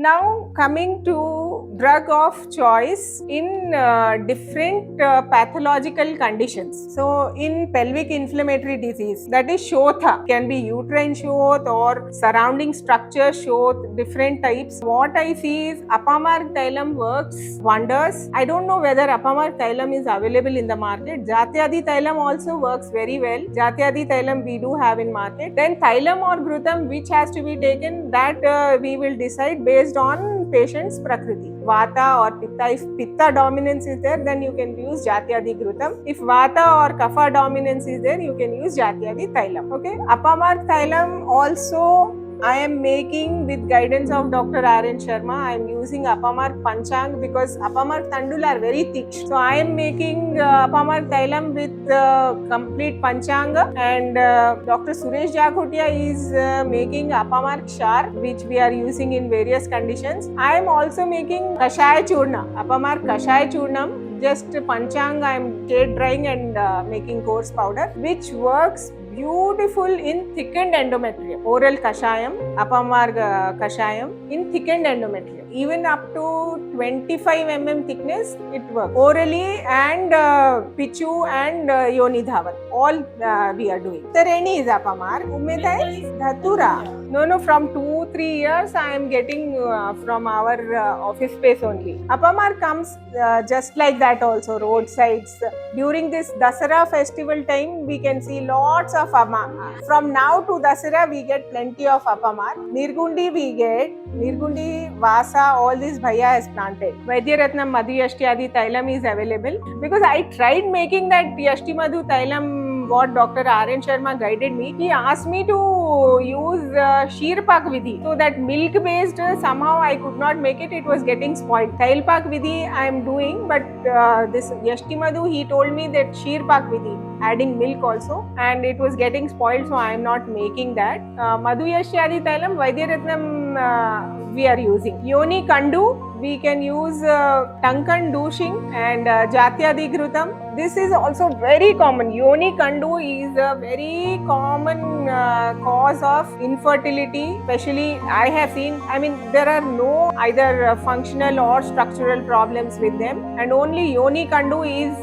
Now coming to drug of choice in different pathological conditions. So in pelvic inflammatory disease, that is Shotha, can be uterine Shoth or surrounding structure Shoth, different types. What I see is Apamark Tailam works wonders. I don't know whether Apamark Tailam is available in the market. Jatyadi Tailam also works very well. Jatyadi Tailam we do have in market. Then Tailam or Grutam, which has to be taken, that we will decide based on patient's prakriti. Vata or Pitta, if Pitta dominance is there, then you can use Jatyadi Grutam. If Vata or Kapha dominance is there, you can use Jatyadi Tailam. Okay, Apamark Tailam also I am making with guidance of Dr. R.N. Sharma. I am using Apamark Panchang because Apamark Tandul are very thick. So I am making Apamark Tailam with complete Panchanga, and Dr. Suresh Jakhotia is making Apamark Shar, which we are using in various conditions. I am also making Kashaya Churna, Apamark Kashaya Churnam. Just Panchang I am shade drying and making coarse powder, which works beautiful in thickened endometrium. Oral Kashayam, Apamark Kashayam in thickened endometrium. Even up to 25 mm thickness, it works. Orally and Pichu and Yoni Dhawan, all we are doing. Tareni is Apamark. Ummed hai Dhatura. No, from 2-3 years I am getting from our office space only. Apamark comes just like that also, roadsides. During this Dasara festival time, we can see lots of Apamark. From now to Dasara, we get plenty of Apamark. Nirgundi we get, Nirgundi, Vasa, all this Bhaiya has planted. Vaidyaratnam Madhu Yashti Tailam is available because I tried making that Yashti Madhu Tailam what Dr. R.N. Sharma guided me. He asked me to use Sheerpak Vidhi. So that milk based somehow I could not make it. It was getting spoiled. Tailpak Vidhi I am doing, but this Yashti Madhu, he told me that Sheerpak Vidhi, adding milk also, and it was getting spoiled, so I am not making that. Madhu Yashyadi Tailam, Vaidyaratnam we are using. Yoni Kandu, we can use Tankan Douching and Jatyadi Grutam. This is also very common. Yoni Kandu is a very common cause of infertility, especially I have seen. I mean, there are no either functional or structural problems with them, and only Yoni Kandu is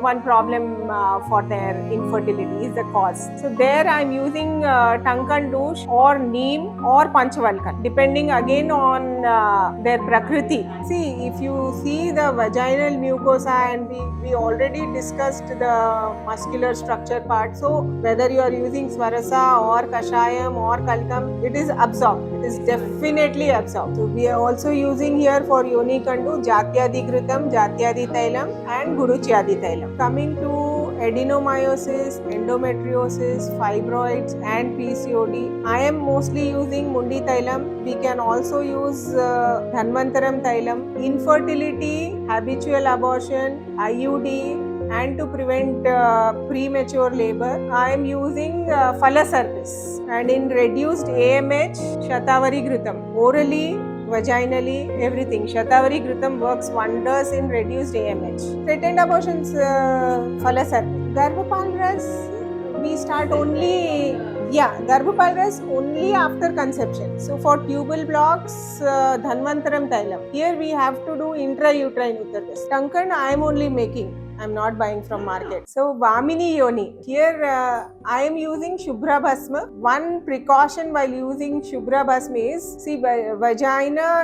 one problem for their infertility, is the cause. So there I am using Tankan Douche or Neem or Panchavalkan, depending again on their prakriti. See, if you see the vaginal mucosa, and we already discussed the muscular structure part. So whether you are using Swarasa or Kashayam or Kalkam, it is absorbed. It is definitely absorbed. So we are also using here for Yoni Kandu Jatyadi Grutam, Jatyadi Tailam and Guruchyadi Tailam. Coming to adenomyosis, endometriosis, fibroids and PCOD, I am mostly using Mundi Tailam. We can also use Dhanvantaram Tailam. Infertility, habitual abortion, IUD, and to prevent premature labor, I am using Falaserpis. And in reduced AMH, Shatavari Grutam. Orally, vaginally, everything. Shatavari Grutam works wonders in reduced AMH. Threatened abortions, Falaserpis. Garbhapalras, we start only, Garbhapalras only after conception. So for tubal blocks, Dhanvantaram Tailam. Here we have to do intrauterine Uttardas. Tankan I am only making. I am not buying from market. So Vamini Yoni. Here I am using Shubhra Bhasma. One precaution while using Shubhra Bhasma is, see, vaginal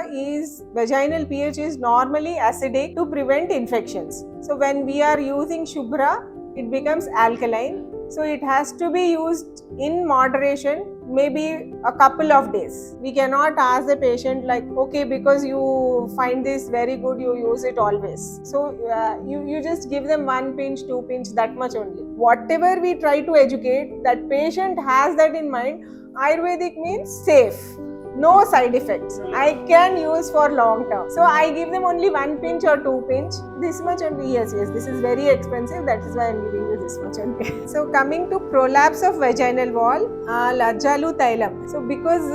pH is normally acidic to prevent infections. So when we are using Shubhra, it becomes alkaline. So it has to be used in moderation, maybe a couple of days. We cannot ask the patient like, okay, because you find this very good, you use it always. So you just give them 1 pinch, 2 pinch, that much only. Whatever we try to educate, that patient has that in mind. Ayurvedic means safe. No side effects. I can use for long term. So I give them only 1 pinch or 2 pinch. This much only. Yes, this is very expensive. That is why I am giving you this much only. So coming to prolapse of vaginal wall, Lajjalu Tailam. So because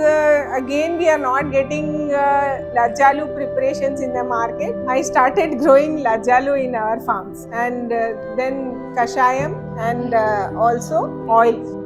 again we are not getting Lajjalu preparations in the market, I started growing Lajjalu in our farms, and then Kashayam and also oil.